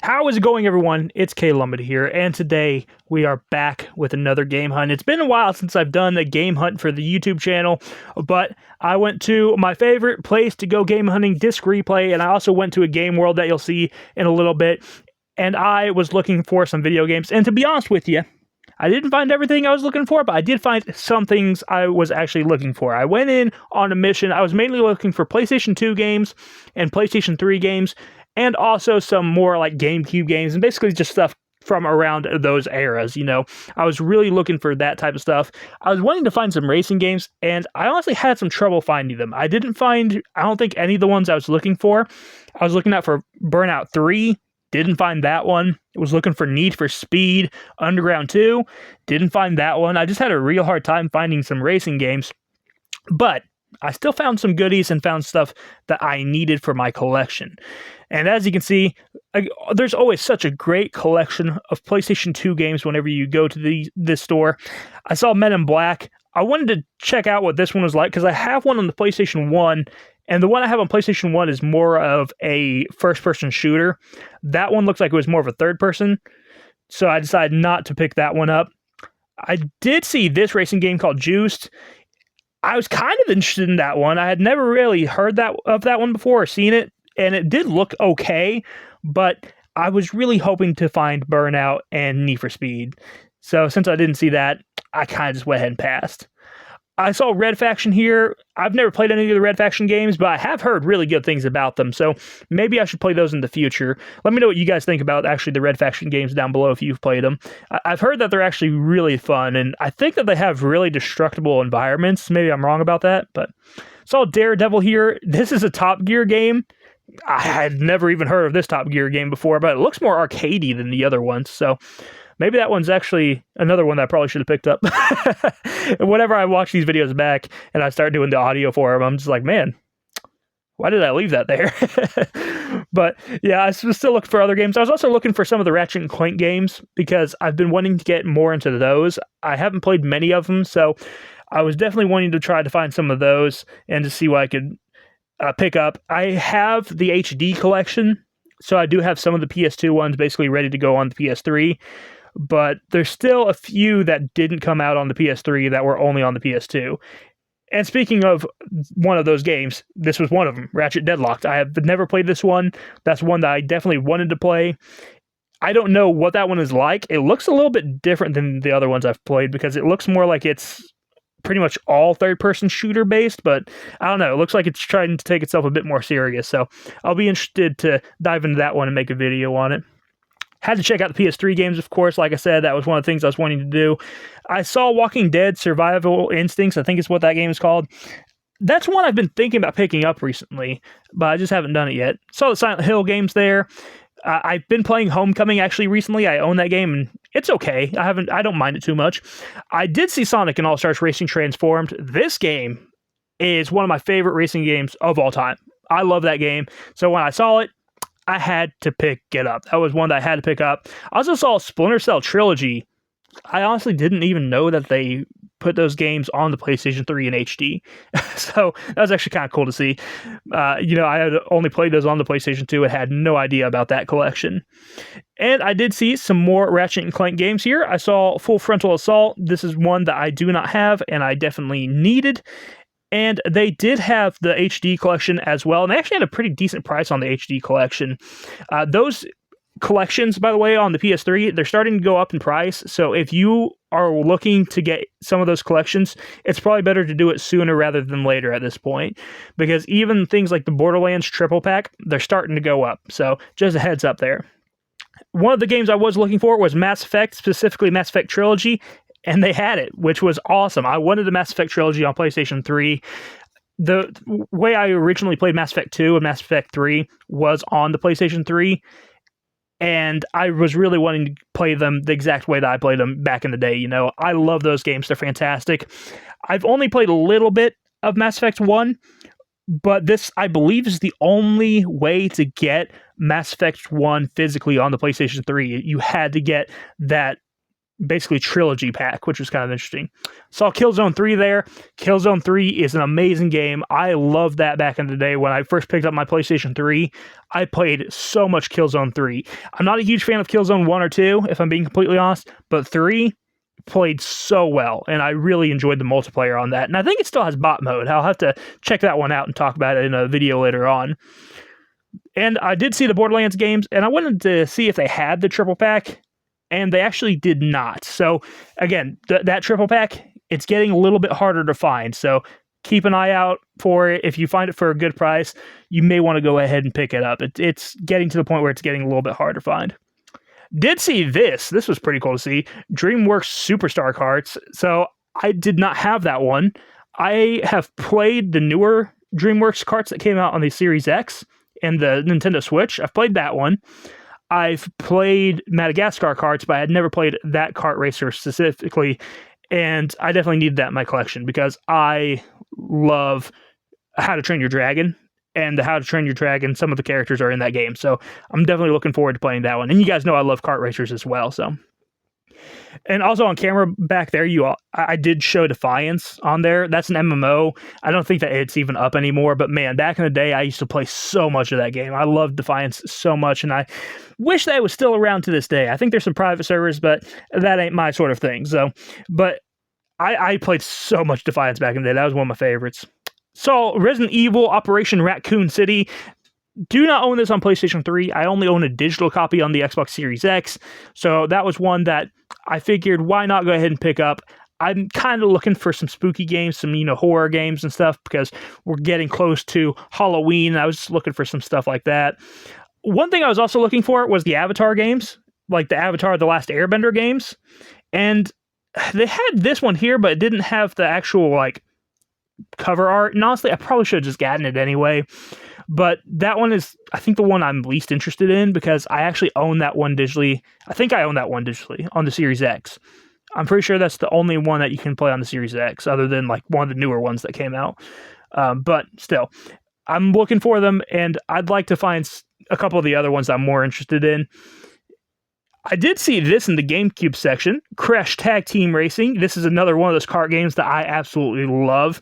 How is it going, everyone? It's K-Lumbit here, and today we are back with another game hunt. It's been a while since I've done a game hunt for the YouTube channel, but I went to my favorite place to go game hunting, Disc Replay, and I also went to a game world that you'll see in a little bit, and I was looking for some video games, and to be honest with you, I didn't find everything I was looking for, but I did find some things I was actually looking for. I went in on a mission. I was mainly looking for PlayStation 2 games and PlayStation 3 games, and also some more like GameCube games, and basically just stuff from around those eras, you know. I was really looking for that type of stuff. I was wanting to find some racing games, and I honestly had some trouble finding them. I don't think any of the ones I was looking for. I was looking out for Burnout 3, didn't find that one. I was looking for Need for Speed Underground 2, didn't find that one. I just had a real hard time finding some racing games, but I still found some goodies and found stuff that I needed for my collection. And as you can see, there's always such a great collection of PlayStation 2 games whenever you go to this store. I saw Men in Black. I wanted to check out what this one was like because I have one on the PlayStation 1, and the one I have on PlayStation 1 is more of a first-person shooter. That one looks like it was more of a third-person, so I decided not to pick that one up. I did see this racing game called Juiced. I was kind of interested in that one. I had never really heard of that one before or seen it, and it did look okay, but I was really hoping to find Burnout and Need for Speed. So since I didn't see that, I kind of just went ahead and passed. I saw Red Faction here. I've never played any of the Red Faction games, but I have heard really good things about them, so maybe I should play those in the future. Let me know what you guys think about actually the Red Faction games down below if you've played them. I've heard that they're actually really fun, and I think that they have really destructible environments. Maybe I'm wrong about that, but saw Daredevil here. This is a Top Gear game. I had never even heard of this Top Gear game before, but it looks more arcadey than the other ones, so maybe that one's actually another one that I probably should have picked up. Whenever I watch these videos back and I start doing the audio for them, I'm just like, man, why did I leave that there? But yeah, I was still looking for other games. I was also looking for some of the Ratchet and Clank games because I've been wanting to get more into those. I haven't played many of them, so I was definitely wanting to try to find some of those and to see what I could pick up. I have the HD collection, so I do have some of the PS2 ones basically ready to go on the PS3, but there's still a few that didn't come out on the PS3 that were only on the PS2. And speaking of one of those games, this was one of them, Ratchet Deadlocked. I have never played this one. That's one that I definitely wanted to play. I don't know what that one is like. It looks a little bit different than the other ones I've played because it looks more like it's pretty much all third-person shooter based, but I don't know. It looks like it's trying to take itself a bit more serious, so I'll be interested to dive into that one and make a video on it. Had to check out the PS3 games, of course. Like I said, that was one of the things I was wanting to do. I saw Walking Dead Survival Instincts, I think is what that game is called. That's one I've been thinking about picking up recently, but I just haven't done it yet. Saw the Silent Hill games there. I've been playing Homecoming actually recently. I own that game and it's okay. I don't mind it too much. I did see Sonic and All-Stars Racing Transformed. This game is one of my favorite racing games of all time. I love that game. So when I saw it, I had to pick it up. That was one that I had to pick up. I also saw Splinter Cell Trilogy. I honestly didn't even know that they put those games on the PlayStation 3 in HD. So that was actually kind of cool to see. I had only played those on the PlayStation 2 and had no idea about that collection. And I did see some more Ratchet and Clank games here. I saw Full Frontal Assault. This is one that I do not have and I definitely needed. And they did have the HD collection as well. And they actually had a pretty decent price on the HD collection. Those collections, by the way, on the PS3, they're starting to go up in price. So if you are looking to get some of those collections, it's probably better to do it sooner rather than later at this point. Because even things like the Borderlands triple pack, they're starting to go up. So just a heads up there. One of the games I was looking for was Mass Effect, specifically Mass Effect Trilogy. And they had it, which was awesome. I wanted the Mass Effect Trilogy on PlayStation 3. The way I originally played Mass Effect 2 and Mass Effect 3 was on the PlayStation 3. And I was really wanting to play them the exact way that I played them back in the day. You know, I love those games. They're fantastic. I've only played a little bit of Mass Effect 1, but this, I believe, is the only way to get Mass Effect 1 physically on the PlayStation 3. You had to get that basically trilogy pack, which was kind of interesting. Saw Killzone 3 there. Killzone 3 is an amazing game. I loved that back in the day when I first picked up my PlayStation 3. I played so much Killzone 3. I'm not a huge fan of Killzone 1 or 2, if I'm being completely honest, but 3 played so well, and I really enjoyed the multiplayer on that. And I think it still has bot mode. I'll have to check that one out and talk about it in a video later on. And I did see the Borderlands games, and I wanted to see if they had the triple pack, and they actually did not. So again, that triple pack, it's getting a little bit harder to find. So keep an eye out for it. If you find it for a good price, you may want to go ahead and pick it up. It's getting to the point where it's getting a little bit hard to find. Did see this. This was pretty cool to see. DreamWorks Superstar carts. So I did not have that one. I have played the newer DreamWorks carts that came out on the Series X and the Nintendo Switch. I've played that one. I've played Madagascar carts, but I had never played that kart racer specifically. And I definitely needed that in my collection because I love How to Train Your Dragon. And the How to Train Your Dragon, some of the characters are in that game. So I'm definitely looking forward to playing that one. And you guys know I love kart racers as well. So, and also on camera back there, I did show Defiance on there. That's an MMO. I don't think that it's even up anymore. But man, back in the day, I used to play so much of that game. I loved Defiance so much. And I wish that it was still around to this day. I think there's some private servers, but that ain't my sort of thing. So, but I played so much Defiance back in the day. That was one of my favorites. So, Resident Evil Operation Raccoon City. Do not own this on PlayStation 3. I only own a digital copy on the Xbox Series X. So that was one that I figured, why not go ahead and pick up? I'm kind of looking for some spooky games, some, horror games and stuff, because we're getting close to Halloween. And I was just looking for some stuff like that. One thing I was also looking for was the Avatar games, like the Avatar: The Last Airbender games. And they had this one here, but it didn't have the actual, cover art. And honestly, I probably should have just gotten it anyway. But that one is, I think, the one I'm least interested in because I actually own that one digitally. I think I own that one digitally on the Series X. I'm pretty sure that's the only one that you can play on the Series X other than one of the newer ones that came out. But still, I'm looking for them, and I'd like to find a couple of the other ones I'm more interested in. I did see this in the GameCube section, Crash Tag Team Racing. This is another one of those kart games that I absolutely love.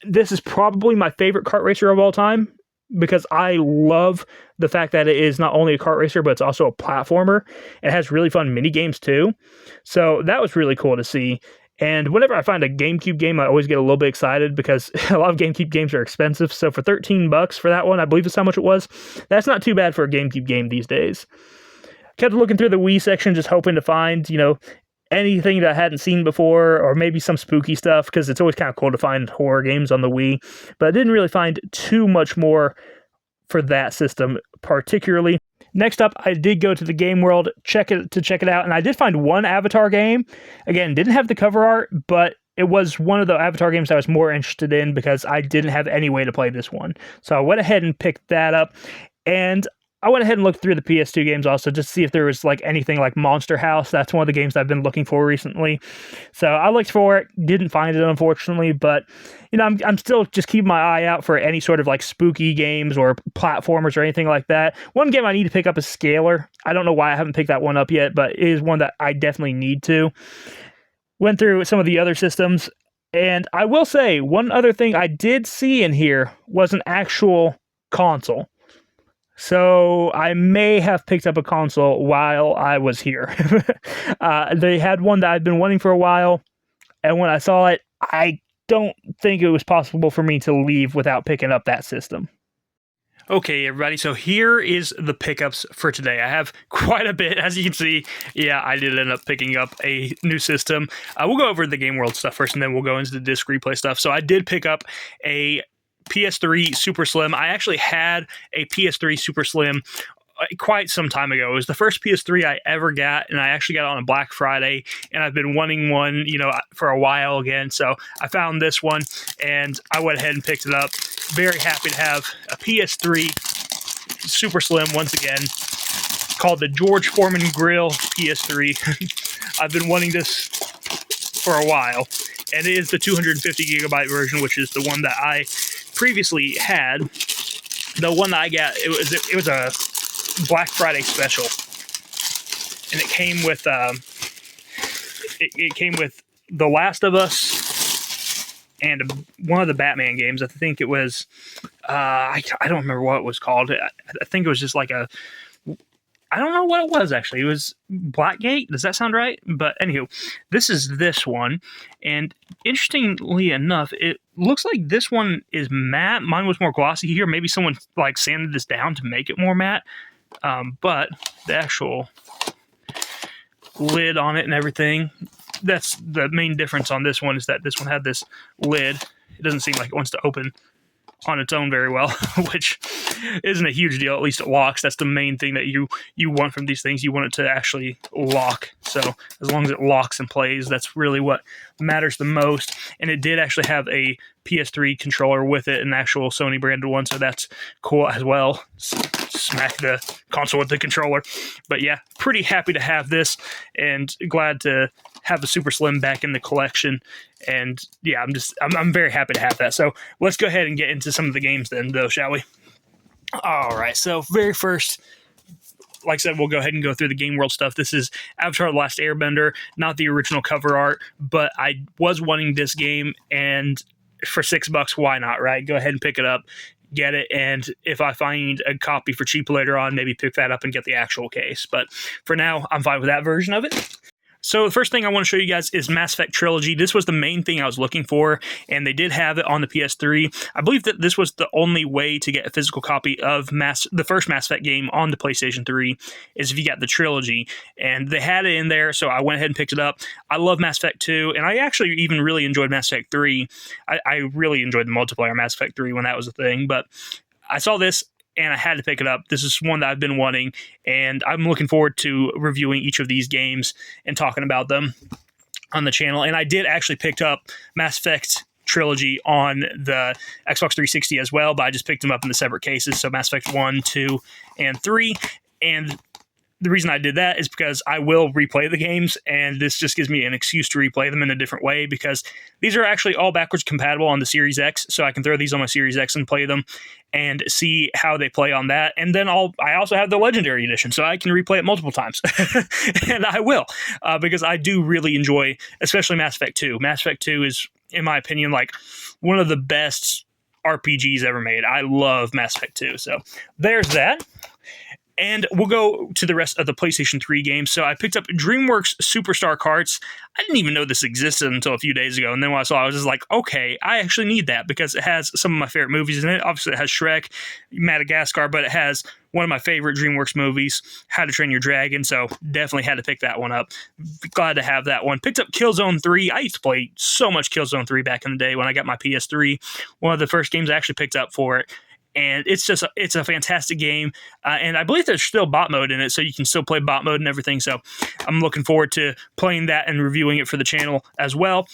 This is probably my favorite kart racer of all time because I love the fact that it is not only a kart racer, but it's also a platformer. It has really fun mini games too. So that was really cool to see. And whenever I find a GameCube game, I always get a little bit excited because a lot of GameCube games are expensive. So for $13 for that one, I believe is how much it was. That's not too bad for a GameCube game these days. Kept looking through the Wii section, just hoping to find, anything that I hadn't seen before, or maybe some spooky stuff, because it's always kind of cool to find horror games on the Wii. But I didn't really find too much more for that system, particularly. Next up, I did go to the Game World to check it out, and I did find one Avatar game. Again, didn't have the cover art, but it was one of the Avatar games I was more interested in because I didn't have any way to play this one. So I went ahead and picked that up, and I went ahead and looked through the PS2 games also just to see if there was anything like Monster House. That's one of the games I've been looking for recently. So I looked for it, didn't find it unfortunately, but I'm still just keeping my eye out for any sort of spooky games or platformers or anything like that. One game I need to pick up is Scalar. I don't know why I haven't picked that one up yet, but it is one that I definitely need to. Went through some of the other systems, and I will say one other thing I did see in here was an actual console. So I may have picked up a console while I was here. They had one that I'd been wanting for a while, and when I saw it, I don't think it was possible for me to leave without picking up that system. Okay, everybody, so here is the pickups for today. I have quite a bit, as you can see. Yeah, I did end up picking up a new system. We'll go over the Game World stuff first, and then we'll go into the disc replay stuff. So I did pick up a PS3 Super Slim. I actually had a PS3 Super Slim quite some time ago. It was the first PS3 I ever got, and I actually got it on a Black Friday, and I've been wanting one, for a while again. So I found this one, and I went ahead and picked it up. Very happy to have a PS3 Super Slim once again, called the George Foreman Grill PS3. I've been wanting this for a while, and it is the 250 gigabyte version, which is the one that I previously had. The one that I got, it was a Black Friday special, and it came with it came with The Last of Us and one of the Batman games. I think it was, I don't remember what it was called. I think it was just like I don't know what it was actually. It was Blackgate. Does that sound right? But anywho, this is this one. And interestingly enough, it looks like this one is matte. Mine was more glossy here. Maybe someone like sanded this down to make it more matte. But the actual lid on it and everything, that's the main difference on this one, is that this one had this lid. It doesn't seem like it wants to open on its own very well, which isn't a huge deal. At least it locks. That's the main thing that you want from these things. You want it to actually lock. So as long as it locks and plays, that's really what matters the most. And it did actually have a PS3 controller with it, an actual Sony branded one, so that's cool as well. Smack the console with the controller. But yeah, pretty happy to have this, and glad to have a Super Slim back in the collection. And yeah, I'm very happy to have that. So let's go ahead and get into some of the games then, though, shall we? All right, so very first, like I said, we'll go ahead and go through the Game World stuff. This is Avatar: The Last Airbender, not the original cover art, but I was wanting this game, and for $6, why not, right? Go ahead and pick it up, get it, and if I find a copy for cheap later on, maybe pick that up and get the actual case. But for now, I'm fine with that version of it. So the first thing I want to show you guys is Mass Effect Trilogy. This was the main thing I was looking for, and they did have it on the PS3. I believe that this was the only way to get a physical copy of the first Mass Effect game on the PlayStation 3, is if you got the Trilogy, and they had it in there, so I went ahead and picked it up. I love Mass Effect 2, and I actually even really enjoyed Mass Effect 3. I really enjoyed the multiplayer Mass Effect 3 when that was a thing, but I saw this, and I had to pick it up. This is one that I've been wanting, and I'm looking forward to reviewing each of these games and talking about them on the channel. And I did actually pick up Mass Effect Trilogy on the Xbox 360 as well, but I just picked them up in the separate cases. So Mass Effect 1, 2, and 3. And the reason I did that is because I will replay the games, and this just gives me an excuse to replay them in a different way, because these are actually all backwards compatible on the Series X, so I can throw these on my Series X and play them and see how they play on that. And then I also have the Legendary Edition, so I can replay it multiple times. And I will, because I do really enjoy, especially Mass Effect 2. Mass Effect 2 is, in my opinion, like one of the best RPGs ever made. I love Mass Effect 2, so there's that. And we'll go to the rest of the PlayStation 3 games. So I picked up DreamWorks Superstar Carts. I didn't even know this existed until a few days ago. And then when I saw it, I was just like, okay, I actually need that, because it has some of my favorite movies in it. Obviously, it has Shrek, Madagascar, but it has one of my favorite DreamWorks movies, How to Train Your Dragon. So definitely had to pick that one up. Glad to have that one. Picked up Killzone 3. I used to play so much Killzone 3 back in the day when I got my PS3. One of the first games I actually picked up for it. And it's a fantastic game, and I believe there's still bot mode in it, so you can still play bot mode and everything. So I'm looking forward to playing that and reviewing it for the channel as well.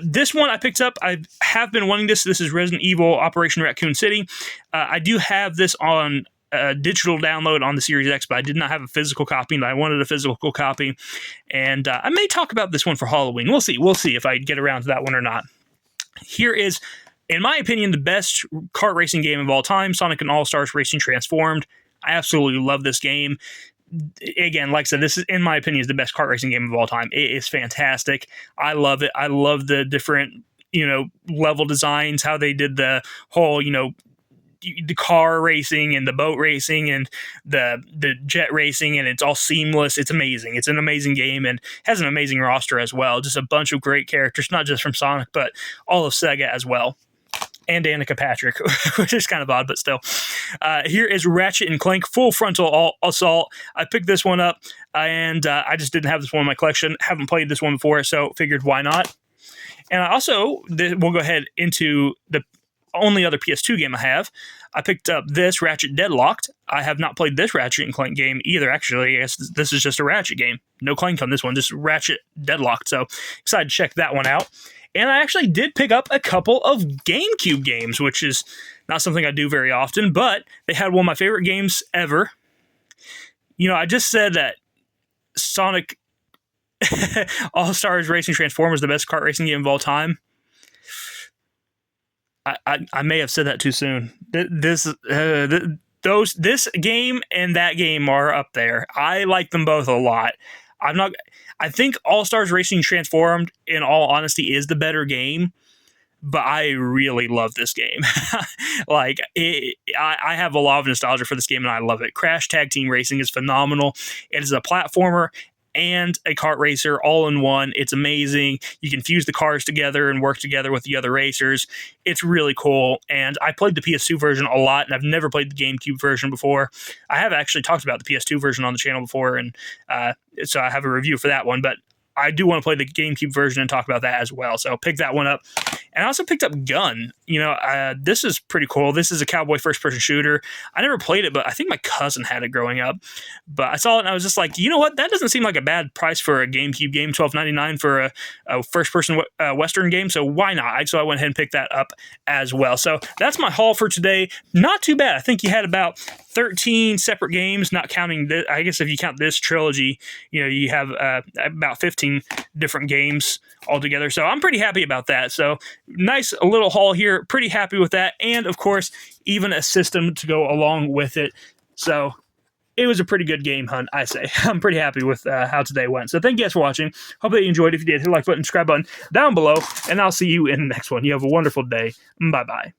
This one I picked up. I have been wanting this. This is Resident Evil Operation Raccoon City. I do have this on digital download on the Series X, but I did not have a physical copy, and I wanted a physical copy. And I may talk about this one for Halloween. We'll see. We'll see if I get around to that one or not. Here is, in my opinion, the best kart racing game of all time, Sonic and All-Stars Racing Transformed. I absolutely love this game. Again, like I said, this is, in my opinion, is the best kart racing game of all time. It is fantastic. I love it. I love the different, level designs, how they did the whole, the car racing and the boat racing and the jet racing, and it's all seamless. It's amazing. It's an amazing game, and has an amazing roster as well. Just a bunch of great characters, not just from Sonic, but all of Sega as well. And Danica Patrick, which is kind of odd, but still. Here is Ratchet and Clank Full Frontal Assault. I picked this one up, and I just didn't have this one in my collection. Haven't played this one before, so figured why not. And I also, we'll go ahead into the only other PS2 game I have. I picked up this, Ratchet Deadlocked. I have not played this Ratchet and Clank game either, actually. I guess this is just a Ratchet game. No Clank on this one, just Ratchet Deadlocked. So excited to check that one out. And I actually did pick up a couple of GameCube games, which is not something I do very often, but they had one of my favorite games ever. I just said that Sonic All-Stars Racing Transform is the best kart racing game of all time. I may have said that too soon. This game and that game are up there. I like them both a lot. I'm not. I think All Stars Racing Transformed, in all honesty, is the better game. But I really love this game. I have a lot of nostalgia for this game, and I love it. Crash Tag Team Racing is phenomenal. It is a platformer and a kart racer all in one. It's amazing. You can fuse the cars together and work together with the other racers. It's really cool. And I played the PS2 version a lot, and I've never played the GameCube version before. I have actually talked about the PS2 version on the channel before, and so I have a review for that one. But I do want to play the GameCube version and talk about that as well. So pick that one up. And I also picked up Gun. This is pretty cool. This is a cowboy first-person shooter. I never played it, but I think my cousin had it growing up. But I saw it, and I was just like, you know what? That doesn't seem like a bad price for a GameCube game, $12.99 for a first-person Western game. So why not? So I went ahead and picked that up as well. So that's my haul for today. Not too bad. I think you had about 13 separate games, not counting this. I guess if you count this trilogy, you have about 15 different games altogether. So I'm pretty happy about that. So nice little haul here. Pretty happy with that. And of course, even a system to go along with it. So it was a pretty good game hunt, I say. I'm pretty happy with how today went. So thank you guys for watching. Hope that you enjoyed. If you did, hit the like button, subscribe button down below, and I'll see you in the next one. You have a wonderful day. Bye-bye.